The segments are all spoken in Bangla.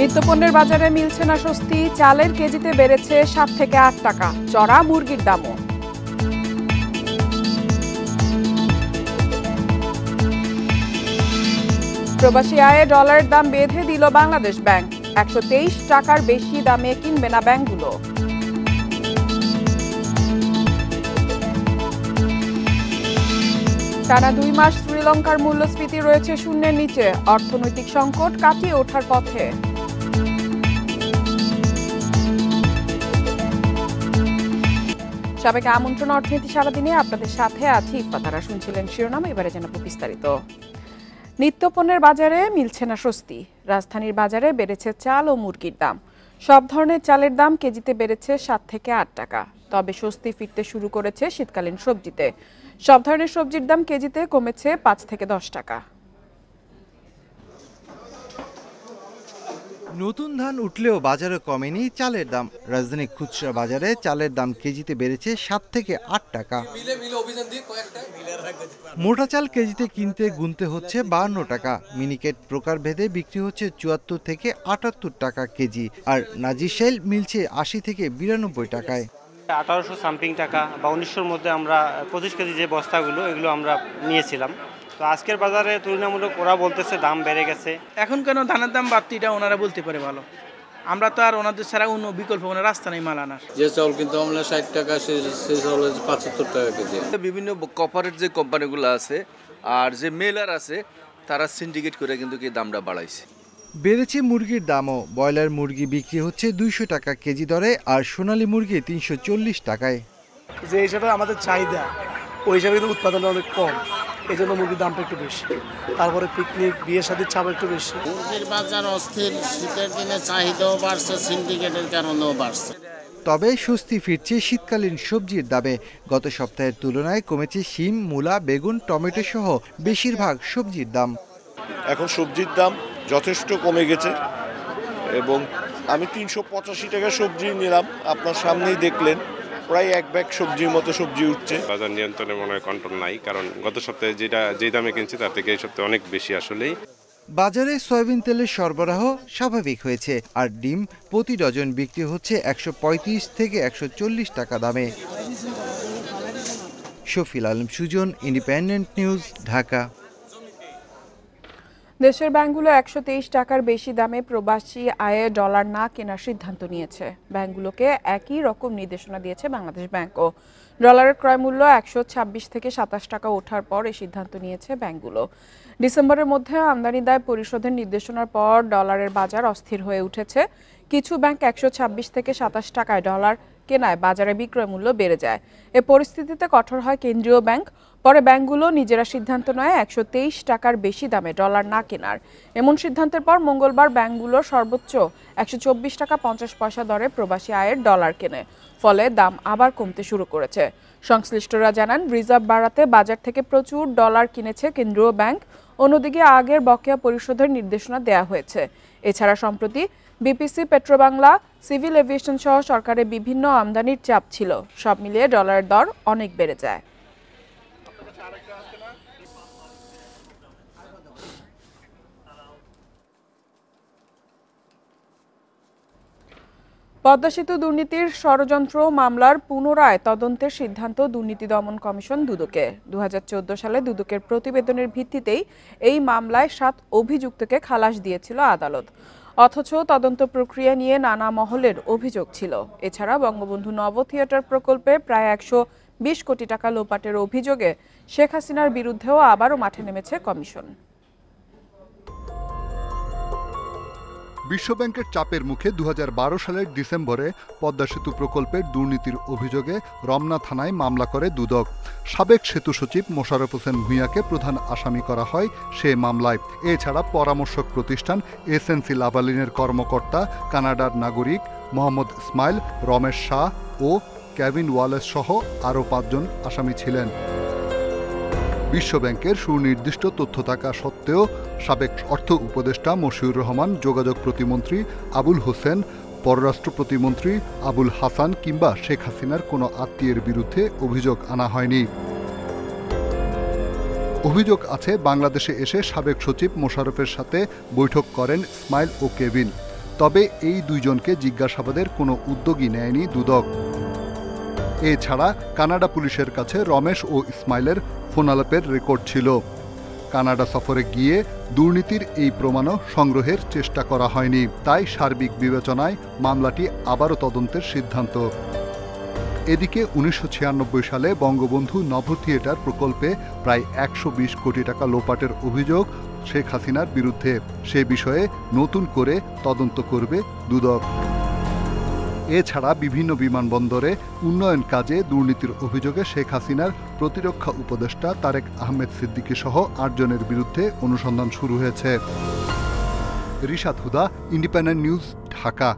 নিত্যপণ্যের বাজারে মিলছে না স্বস্তি, চালের কেজিতে বেড়েছে 7 থেকে 8 টাকা, চড়া মুরগির দামও। প্রবাসী আয়ে ডলারের দাম বেঁধে দিল বাংলাদেশ ব্যাংক, 123 টাকার বেশি দামে কিনবে না ব্যাংকগুলো। টানা 2 মাস শ্রীলঙ্কার মূল্যস্ফীতি রয়েছে শূন্যের নিচে, অর্থনৈতিক সংকট কাটিয়ে ওঠার পথে। সাবেক আমন্ত্রণ অর্থনীতি সারাদিনে আপনাদের সাথে আছি ইফাতারা। শুনছিলেন শিরোনাম, এবারে জানাবো বিস্তারিত। নিত্যপণ্যের বাজারে মিলছে না স্বস্তি, রাজধানীর বাজারে বেড়েছে চাল ও মুরগির দাম। সব ধরনের চালের দাম কেজিতে বেড়েছে 7 থেকে 8 টাকা। তবে স্বস্তি ফিরতে শুরু করেছে শীতকালীন সবজিতে। সব ধরনের সবজির দাম কেজিতে কমেছে 5 থেকে 10 টাকা। নতুন ধান উঠলেও বাজারে কমেনি চালের দাম। রাজধানী খুচরা বাজারে চালের দাম কেজিতে বেড়েছে 7 থেকে 8 টাকা। মোটা চাল কেজিতে কিনতে গুনতে হচ্ছে 52 টাকা। মিনিকেট প্রকারভেদে বিক্রি হচ্ছে 74 থেকে 78 টাকা কেজি। আর নাজিরশাইল মিলছে 80 থেকে 92 টাকায়। 1800 সামথিং টাকা বা 1900-র মধ্যে আমরা 25 কেজি যে বস্তাগুলো এগুলো আমরা নিয়েছিলাম। তো আজকের বাজারে তুলনামূলক ওরা বলতেছে দাম বেড়ে গেছে। এখন কেন ধানের দাম বাড়তি এটা ওনারা বলতে পারে ভালো, আমরা তো আর ওনাদের ছাড়া অন্য বিকল্প কোনো রাস্তা নেই মাল আনার। যে চাউল কিন্তু আমরা 60 টাকা, সে চাউল 75 টাকা কেজি। বিভিন্ন কর্পোরেট যে কোম্পানিগুলো আছে আর যে মেলার আছে তারা সিন্ডিকেট করে কিন্তু কি দামটা বাড়াইছে। বেড়েছে মুরগির দামও। ব্রয়লার মুরগি বিক্রি হচ্ছে 200 টাকা কেজি দরে, আর সোনালী মুরগি 340 টাকায়। যে হিসাবে আমাদের চাহিদা ওই হিসাবে কিন্তু উৎপাদন অনেক কম, এই জন্য মুরগির দামটা একটু বেশি। তারপরে পিকনিক, বিয়ে শাদীর চাপ একটু বেশি। মুরগির বাজার অস্থির, শীতের দিনে চাহিদাও বাড়ছে, সিন্ডিকেটের কারণেও বাড়ছে। তবে স্বস্তি ফিরছে শীতকালীন সবজির দামে। গত সপ্তাহের তুলনায় কমেছে শিম, মূলা, বেগুন, টমেটো সহ বেশিরভাগ সবজির দাম। এখন সবজির দাম যথেষ্ট কমে গেছে এবং আমি 385 টাকা সবজি নিলাম, আপনার সামনেই দেখলেন প্রায় 1 ব্যাগ সবজির মতো সবজি উঠছে। বাজার নিয়ন্ত্রণে মনে হয় কন্ট্রোল নাই, কারণ গত সপ্তাহে যেই দামে কিনছি তার থেকে এই সপ্তাহে অনেক বেশি। আসলেই বাজারে সয়াবিন তেলের সরবরাহ স্বাভাবিক হয়েছে, আর ডিম প্রতি ডজন বিক্রি হচ্ছে 135 থেকে 140 টাকা দামে। Shafil Alam Sujan, Independent News, Dhaka. দেশের ব্যাংকগুলো 123 টাকার বেশি দামে প্রবাসী আয়ে ডলার না কেনার সিদ্ধান্ত নিয়েছে। ব্যাংকগুলোকে একই রকম নির্দেশনা দিয়েছে বাংলাদেশ ব্যাংকও। ডলারের ক্রয় মূল্য 126 থেকে 27 টাকা ওঠার পর এই সিদ্ধান্ত নিয়েছে ব্যাংকগুলো। ডিসেম্বরের মধ্যে আমদানি দায় পরিশোধের নির্দেশনার পর ডলারের বাজার অস্থির হয়ে উঠেছে। কিছু ব্যাংক 126 থেকে 27 টাকায় ডলার কেনায় বাজারে বিক্রয় মূল্য বেড়ে যায়। এ পরিস্থিতিতে কঠোর হয় কেন্দ্রীয় ব্যাংক। পরে ব্যাংকগুলো নিজেরা সিদ্ধান্ত নেয় 123 টাকার বেশি দামে ডলার না কেনার। এমন সিদ্ধান্তের পর মঙ্গলবার ব্যাংকগুলো সর্বোচ্চ 124 টাকা 50 পয়সা দরে প্রবাসী আয়ের ডলার কেনে। ফলে দাম আবার কমতে শুরু করেছে। সংশ্লিষ্টরা জানান, রিজার্ভ বাড়াতে বাজার থেকে প্রচুর ডলার কিনেছে কেন্দ্রীয় ব্যাংক। অন্যদিকে আগের বকেয়া পরিশোধের নির্দেশনা দেয়া হয়েছে। এছাড়া সম্প্রতি বিপিসি, পেট্রোবাংলা, সিভিল এভিয়েশন সহ সরকারের বিভিন্ন আমদানির চাপ ছিল। সব মিলিয়ে ডলারের দর অনেক বেড়ে যায়। পদ্মা সেতু দুর্নীতির ষড়যন্ত্র মামলার পুনরায় তদন্তের সিদ্ধান্ত দুর্নীতি দমন কমিশন দুদকের। 2014 সালে দুদকের প্রতিবেদনের ভিত্তিতেই এই মামলায় 7 অভিযুক্তকে খালাস দিয়েছিল আদালত। অথচ তদন্ত প্রক্রিয়া নিয়ে নানা মহলের অভিযোগ ছিল। এছাড়া বঙ্গবন্ধু নব থিয়েটার প্রকল্পে প্রায় 120 কোটি টাকা লোপাটের অভিযোগে শেখ হাসিনার বিরুদ্ধেও আবারও মাঠে নেমেছে কমিশন। বিশ্বব্যাংকের চাপের মুখে 2012 সালের ডিসেম্বরে পদ্মা সেতু প্রকল্পের দুর্নীতির অভিযোগে রমনা থানায় মামলা করে দুদক। সাবেক সেতু সচিব মোশাররফ হোসেন ভূঁইয়াকে প্রধান আসামি করা হয় সে মামলায়। এছাড়া পরামর্শক প্রতিষ্ঠান এসএনসি লাভালিনের কর্মকর্তা কানাডার নাগরিক মোহাম্মদ ইসমাইল, রমেশ শাহ ও কেভিন ওয়ালেস সহ আরও 5 জন আসামি ছিলেন। বিশ্বব্যাংকের সুনির্দিষ্ট তথ্য থাকা সত্ত্বেও সাবেক অর্থ উপদেষ্টা মশিউর রহমান, যোগাযোগ প্রতিমন্ত্রী আবুল হোসেন, পররাষ্ট্র প্রতিমন্ত্রী আবুল হাসান কিংবা শেখ হাসিনার কোনো আত্মীয়ের বিরুদ্ধে অভিযোগ আনা হয়নি। অভিযোগ আছে বাংলাদেশে এসে সাবেক সচিব মোশাররফের সাথে বৈঠক করেন ইসমাইল ও কেভিন। তবে এই দুইজনকে জিজ্ঞাসাবাদের কোনো উদ্যোগই নেয়নি দুদক। এছাড়া কানাডা পুলিশের কাছে রমেশ ও ইসমাইলের ফোনালাপের রেকর্ড ছিল। কানাডা সফরে গিয়ে দুর্নীতির এই প্রমাণও সংগ্রহের চেষ্টা করা হয়নি, তাই সার্বিক বিবেচনায় মামলাটি আবারও তদন্তের সিদ্ধান্ত। এদিকে ১৯৯৬ সালে বঙ্গবন্ধু নভ থিয়েটার প্রকল্পে প্রায় ১২০ কোটি টাকা লোপাটের অভিযোগ শেখ হাসিনার বিরুদ্ধে। সে বিষয়ে নতুন করে তদন্ত করবে দুদক। এছাড়া বিভিন্ন বিমানবন্দরে উন্নয়ন কাজে দুর্নীতির অভিযোগে শেখ হাসিনার প্রতিরক্ষা উপদেষ্টা তারেক আহমেদ সিদ্দিকী সহ ৮ জনের বিরুদ্ধে অনুসন্ধান শুরু হয়েছে। রিশাদ হুদা, ইন্ডিপেন্ডেন্ট নিউজ, ঢাকা।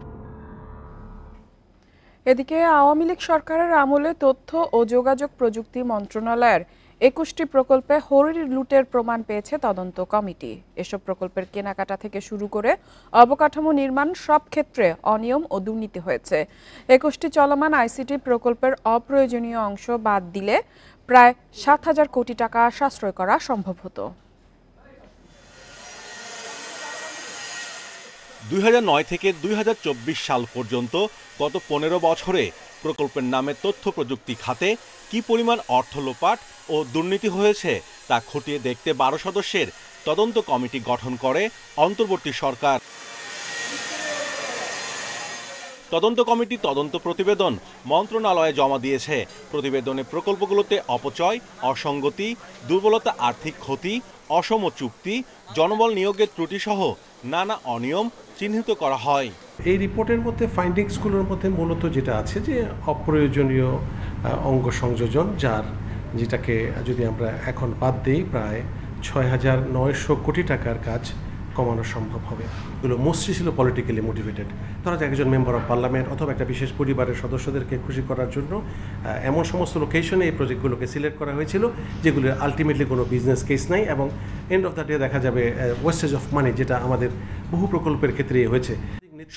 এদিকে আওয়ামী লীগ সরকারের আমলে তথ্য ও যোগাযোগ প্রযুক্তি মন্ত্রণালয়ের ২১টি প্রকল্পে হরির লুটের প্রমাণ পেয়েছে তদন্ত কমিটি। এসব প্রকল্পের কেনাকাটা থেকে শুরু করে অবকাঠামো নির্মাণ সব ক্ষেত্রে অনিয়ম ও দুর্নীতি হয়েছে। ২১টি চলমান আইসিটি প্রকল্পের অপ্রয়োজনীয় অংশ বাদ দিলে প্রায় ৭,০০০ কোটি টাকা সাশ্রয় করা সম্ভব হতো। ২০০৯ থেকে ২০২৪ সাল পর্যন্ত গত ১৫ বছরে প্রকল্পের নামে তথ্য প্রযুক্তি খাতে কি পরিমাণ অর্থ লোপাট ও দুর্নীতি হয়েছে তা খতিয়ে দেখতে ১২ সদস্যের তদন্ত কমিটি গঠন করে অন্তর্বর্তী সরকার। তদন্ত কমিটি তদন্ত প্রতিবেদন মন্ত্রণালয়ে জমা দিয়েছে। প্রতিবেদনে প্রকল্পগুলোতে অপচয়, অসঙ্গতি, দুর্বলতা, আর্থিক ক্ষতি, অসম চুক্তি, জনবল নিয়োগের ত্রুটি সহ নানা অনিয়ম চিহ্নিত করা হয়। এই রিপোর্টের মধ্যে ফাইন্ডিংসগুলোর মধ্যে মূলত যেটা আছে যে অপ্রয়োজনীয় অঙ্গ সংযোজন, যেটাকে যদি আমরা এখন বাদ দিই প্রায় ৬,৯০০ কোটি টাকার কাজ কমানো সম্ভব হবে। এগুলো মোস্টলি ছিল পলিটিক্যালি মোটিভেটেড। ধরা যাক একজন মেম্বার অফ পার্লামেন্ট অথবা একটা বিশেষ পরিবারের সদস্যদেরকে খুশি করার জন্য এমন সমস্ত লোকেশনে এই প্রজেক্টগুলোকে সিলেক্ট করা হয়েছিল যেগুলো আলটিমেটলি কোনো বিজনেস কেস নাই এবং এন্ড অফ দ্য ডে দেখা যাবে ওয়েস্টেজ অফ মানি, যেটা আমাদের বহু প্রকল্পের ক্ষেত্রে হয়েছে।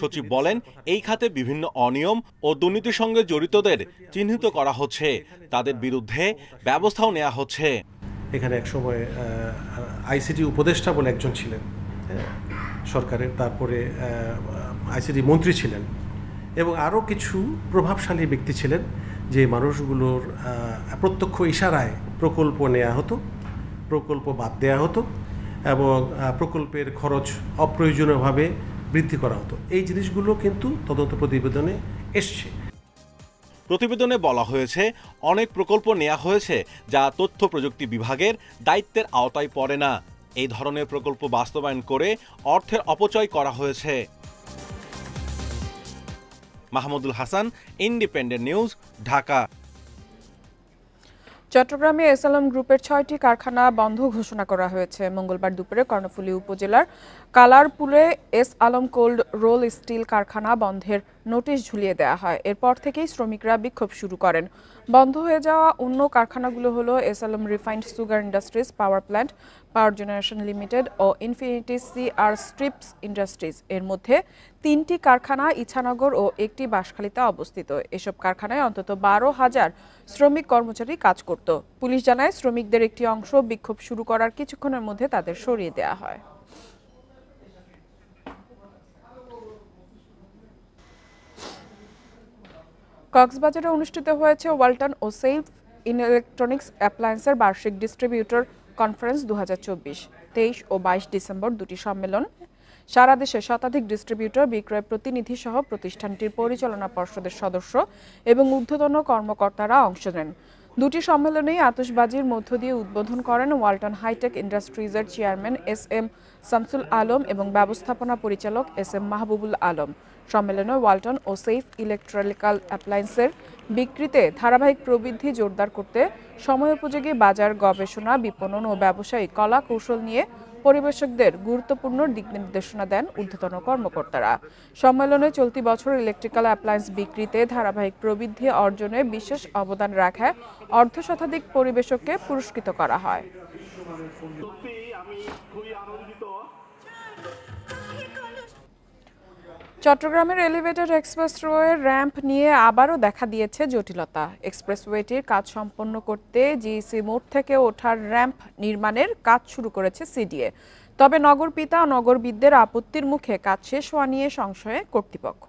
সচিব বলেন, এই খাতে বিভিন্ন অনিয়ম ও দুর্নীতির সঙ্গে জড়িতদের চিহ্নিত করা হচ্ছে, তাদের বিরুদ্ধে ব্যবস্থাও নেওয়া হচ্ছে। এখানে একসময় আইসিটি উপদেষ্টা বলে একজন ছিলেন সরকারের, তারপরে আইসিটি মন্ত্রী ছিলেন এবং আরও কিছু প্রভাবশালী ব্যক্তি ছিলেন যে মানুষগুলোর প্রত্যক্ষ ইশারায় প্রকল্প নেওয়া হতো, প্রকল্প বাদ দেওয়া হতো এবং প্রকল্পের খরচ অপ্রয়োজনীয়ভাবে বৃদ্ধি করা হতো। এই জিনিসগুলো কিন্তু তদন্ত প্রতিবেদনে এসছে। প্রতিবেদনে বলা হয়েছে, অনেক প্রকল্প নেওয়া হয়েছে যা তথ্য প্রযুক্তি বিভাগের দায়িত্বের আওতায় পড়ে না। এই ধরনের প্রকল্প বাস্তবায়ন করে অর্থের অপচয় করা হয়েছে। Mahmudul Hasan, independent News, Dhaka. চট্টগ্রামে এসএলএম গ্রুপের ৬টি কারখানা বন্ধ ঘোষণা করা হয়েছে। মঙ্গলবার দুপুরে কর্ণফুলী উপজেলার কালারপুলে S Alam cold roll steel কারখানা বন্ধের নোটিশ ঝুলিয়ে দেওয়া হয়। এরপর থেকেই শ্রমিকরা বিক্ষোভ শুরু করেন। বন্ধ হয়ে যাওয়া অন্য কারখানাগুলো হলো SLM refined sugar industries power plant, power generation limited ও ইনফিনিটি সিআর স্ট্রিপস ইন্ডাস্ট্রিজ। এর মধ্যে ৩টি কারখানা ইছানগর ও একটি বাঁশখালীতে অবস্থিত। এসব কারখানায় অন্তত ১২,০০০ শ্রমিক কর্মচারী কাজ করত। পুলিশ জানায়, শ্রমিকদের একটি অংশ বিক্ষোভ শুরু করার কিছুক্ষণের মধ্যে তাদের সরিয়ে দেওয়া হয়। কক্সবাজারে অনুষ্ঠিত হয়েছে ওয়ালটন ও সেফ ইলেকট্রনিক্স অ্যাপ্লায়েন্সের বার্ষিক ডিস্ট্রিবিউটর কনফারেন্স ২০২৪। ২৩ ও ২২ ডিসেম্বর দুটি সম্মেলন। সারা দেশে শতাধিক ডিস্ট্রিবিউটর, বিক্রয় প্রতিনিধি সহ প্রতিষ্ঠানটির পরিচালনা পর্ষদের সদস্য এবং ঊর্ধ্বতন কর্মকর্তারা অংশ নেন। দুটি সম্মেলনেই আতশবাজির মধ্য দিয়ে উদ্বোধন করেন ওয়ালটন হাইটেক ইন্ডাস্ট্রিজের চেয়ারম্যান এস.এম. শামসুল আলম এবং ব্যবস্থাপনা পরিচালক এস.এম. মাহবুবুল আলম। সম্মেলনে ওয়ালটন ও সেফ ইলেকট্রিক্যাল অ্যাপ্লায়েন্সের বিক্রিতে ধারাবাহিক প্রবৃদ্ধি জোরদার করতে সময়োপযোগী বাজার গবেষণা, বিপণন ও ব্যবসায়িক কলা কৌশল নিয়ে পরিবেশকদের গুরুত্বপূর্ণ দিক নির্দেশনা দেন ঊর্ধ্বতন কর্মকর্তারা। সম্মেলনে চলতি বছর ইলেকট্রিক্যাল অ্যাপ্লায়েন্স বিক্রিতে ধারাবাহিক প্রবৃদ্ধি অর্জনে বিশেষ অবদান রাখায় অর্ধশতাধিক পরিবেশককে পুরস্কৃত করা হয়। চট্টগ্রামের এলিভেটেড এক্সপ্রেসওয়ে র্যাম্প নিয়ে আবারও দেখা দিয়েছে জটিলতা। এক্সপ্রেসওয়েটির কাজ সম্পন্ন করতে জিইসি মোড় থেকে ওঠার র্যাম্প নির্মাণের কাজ শুরু করেছে সিডিএ। তবে নগর পিতা ও নগরবিদদের আপত্তির মুখে কাজ শেষ হওয়া নিয়ে সংশয়ে কর্তৃপক্ষ।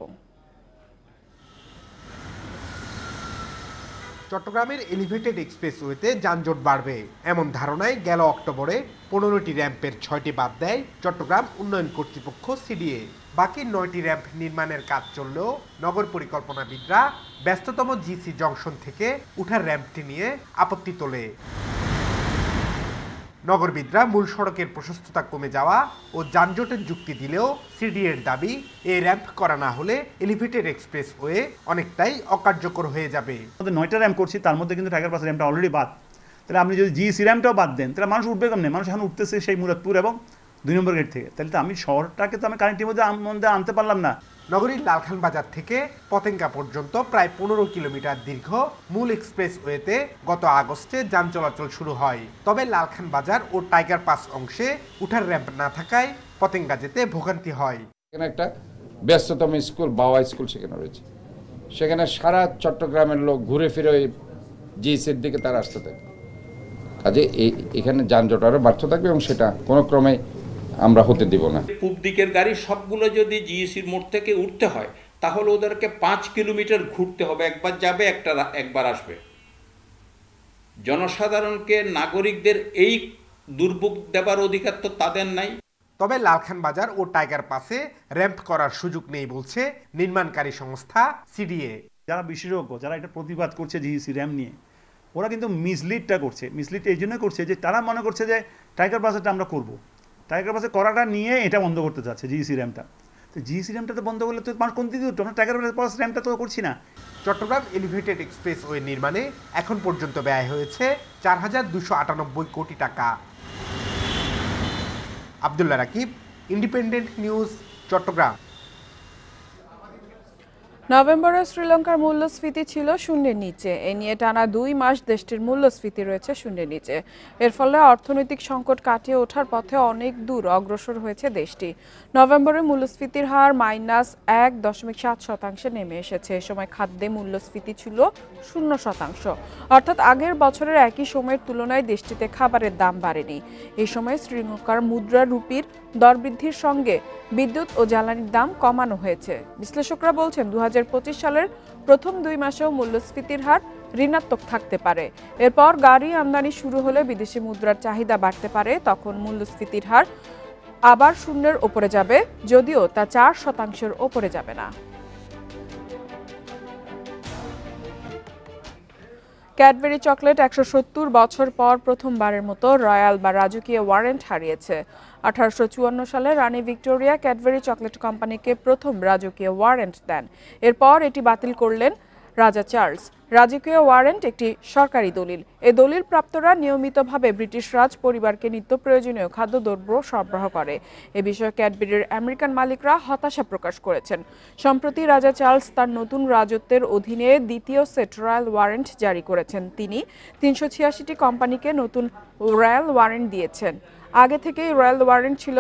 চট্টগ্রামের এলিভেটেড এক্সপ্রেসওয়েতে যানজট বাড়বে এমন ধারণায় গেল অক্টোবরে 15টি র্যাম্পের 6টি বাদ দেয় চট্টগ্রাম উন্নয়ন কর্তৃপক্ষ সিডিএ। বাকি 9টি র্যাম্প নির্মাণের কাজ চললেও নগর পরিকল্পনাবিদরা ব্যস্ততম জিসি জংশন থেকে উঠার র্যাম্পটি নিয়ে আপত্তি তোলে। নগরবিদরা মূল সড়কের প্রশস্ততা কমে যাওয়া ও যানজটের যুক্তি দিলেও সিডিএর দাবি এই র্যাম্প করা না হলে এলিভেটেড এক্সপ্রেসওয়ে অনেকটাই অকার্যকর হয়ে যাবে। আমাদের 9টা র্যাম্প করছি, তার মধ্যে কিন্তু টাইগার পাস র্যাম্পটা অলরেডি বাদ। তাহলে আপনি যদি জিসি র্যাম্পটাও বাদ দেন তাহলে মানুষ উঠবে কেমনে? মানুষ এখন উঠতেছে সেই মুরাদপুর এবং 2 নম্বর গেট থেকে। তাহলে তো আমি শহরটাকে তো আমি কানেক্টিভিটির মধ্যে আনতে পারলাম না। নগরীর লালখান বাজার থেকে পতেঙ্গা পর্যন্ত প্রায় 15 কিলোমিটার দীর্ঘ মূল এক্সপ্রেসওয়েতে গত আগস্টে যান চলাচল শুরু হয়। তবে লালখান বাজার ও টাইগার পাস অংশে উঠার র্যাম্প না থাকায় পতেঙ্গা যেতে ভোগান্তি হয়। এখানে একটা ব্যস্ততম স্কুল বাওয়া স্কুল সেখানে রয়েছে, সেখানে সারা চট্টগ্রামের লোক ঘুরে ফিরে ওই জিএসির দিকে তারা আসতে থাকে। কাজে এখানে যানজট আরও বাড়তে থাকবে এবং সেটা কোনো ক্রমে আমরা হতে দিব না। পূব দিকের গাড়ি সবগুলো যদি জিএসির মোড় থেকে উঠতে হয় তাহলে ওদেরকে 5 কিলোমিটার ঘুরতে হবে, একবার যাবে একবার আসবে। জনসাধারণকে নাগরিকদের এই দুর্ভোগ দেবার অধিকার তো তাদের নাই। তবে লালখান বাজার ও টাইগার পাসে র্যাম্প করার সুযোগ নেই বলছে নির্মাণকারী সংস্থা সিডিএ। যারা বিশেষজ্ঞ যারা এটা প্রতিবাদ করছে জিএসি র্যাম্প নিয়ে, ওরা কিন্তু মিসলিডটা করছে। মিসলিড এই জন্য করছে যে তারা মনে করছে যে টাইগার পাসেটা আমরা করব, টাইগার পাসে করাটা নিয়ে এটা বন্ধ করতে চাচ্ছে জিএসি র্যাম্পটা। তো জিএসি র্যাম্পটা তো বন্ধ করলে তো মানুষ কোন দিকে উঠতো? আমরা টাইগার পাস র্যাম্পটা তো করছি না। চট্টগ্রাম এলিভেটেড এক্সপ্রেসওয়ে নির্মাণে এখন পর্যন্ত ব্যয় হয়েছে 4,298 কোটি টাকা। Abdullah Rakib, Independent News, Chattogram. নভেম্বরে শ্রীলঙ্কার মূল্যস্ফীতি ছিল শূন্যের নিচে। এ নিয়ে টানা 2 মাস দেশটির মূল্যস্ফীতি রয়েছে শূন্যের নিচে। এর ফলে অর্থনৈতিক সংকট কাটিয়ে ওঠার পথে অনেক দূর অগ্রসর হয়েছে দেশটি। নভেম্বরে মূল্যস্ফীতির হার -1.7% নেমে এসেছে। এ সময় খাদ্যে মূল্যস্ফীতি ছিল 0%, অর্থাৎ আগের বছরের একই সময়ের তুলনায় দেশটিতে খাবারের দাম বাড়েনি। এই সময় শ্রীলঙ্কার মুদ্রা রুপির দরবৃদ্ধির সঙ্গে বিদ্যুৎ ও জ্বালানির দাম কমানো হয়েছে। বিশ্লেষকরা বলছেন 2025 সালের প্রথম 2 মাসেও মূল্যস্ফীতির হার ঋণাত্মক থাকতে পারে। এরপর গাড়ি আমদানি শুরু হলে বিদেশি মুদ্রার চাহিদা বাড়তে পারে, তখন মূল্যস্ফীতির হার আবার শূন্যের ওপরে যাবে, যদিও তা 4%-এর ওপরে যাবে না। ক্যাডবেরি চকলেট 170 বছর পর প্রথমবারের মতো রয়্যাল বা রাজকীয় ওয়ারেন্ট হারিয়েছে। 1854 সালে রানী ভিক্টোরিয়া ক্যাডবেরি চকলেট কোম্পানিকে প্রথম রাজকীয় ওয়ারেন্ট দেন। এরপর এটি বাতিল করলেন রাজা চার্লস। রাজকীয় ওয়ারেন্ট একটি সরকারি দলিল। এই দলিল প্রাপ্তরা নিয়মিতভাবে ব্রিটিশ রাজ পরিবারকে নিত্য প্রয়োজনীয় খাদ্যদ্রব্য সরবরাহ করে। এ বিষয়ে ক্যাডবেরির আমেরিকান মালিকরা হতাশা প্রকাশ করেছেন। সম্প্রতি রাজা চার্লস তার নতুন রাজত্বের অধীনে দ্বিতীয় সেট রয়্যাল ওয়ারেন্ট জারি করেছেন। তিনি 386টি কোম্পানিকে নতুন রয়্যাল ওয়ারেন্ট দিয়েছেন। আগে থেকেই রয়্যাল ওয়ারেন্ট ছিল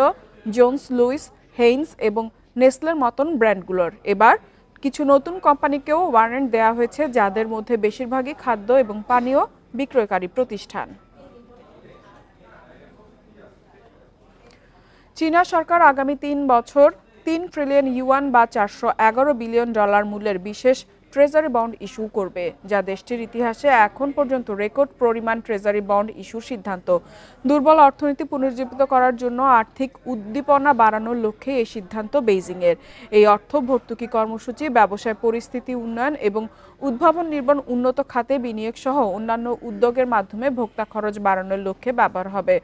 জোন্স, লুইস, হেইন্স এবং নেসলের মতন ব্র্যান্ডগুলোর। এবার কিছু নতুন কোম্পানিকেও ওয়ারেন্ট দেওয়া হয়েছে, যাদের মধ্যে বেশিরভাগই খাদ্য এবং পানীয় বিক্রয়কারী প্রতিষ্ঠান। চীনা সরকার আগামী 3 বছর 3 ট্রিলিয়ন ইউয়ান বা $411 বিলিয়ন মূল্যের বিশেষ ট্রেজারি বন্ড ইস্যু করবে, যা দেশটির ইতিহাসে এখন পর্যন্ত রেকর্ড পরিমাণ ট্রেজারি বন্ড ইস্যুর সিদ্ধান্ত। দুর্বল অর্থনীতি পুনরুজ্জীবিত করার জন্য আর্থিক উদ্দীপনা বাড়ানোর লক্ষ্যে এই সিদ্ধান্ত বেইজিংয়ের। এই অর্থ ভর্তুকি কর্মসূচি ব্যবসায় পরিস্থিতি উন্নয়ন এবং উদ্ভাবন নির্মাণ, উন্নত খাতে বিনিয়োগ সহ অন্যান্য উদ্যোগের মাধ্যমে ভোক্তা খরচ বাড়ানোর লক্ষ্যে ব্যবহার হবে।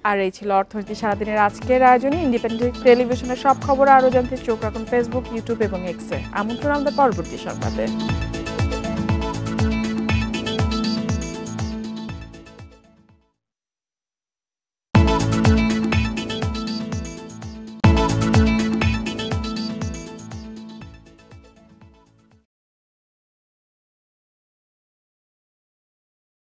আর এই ছিল অর্থনীতি সারাদিনের আজকের আয়োজনে। ইন্ডিপেন্ডেন্ট টেলিভিশনের সব খবর আরও জানতে চোখ রাখুন ফেসবুক, ইউটিউব এবং এক্সে। আমন্ত্রণ আমাদের পরবর্তী সংবাদে।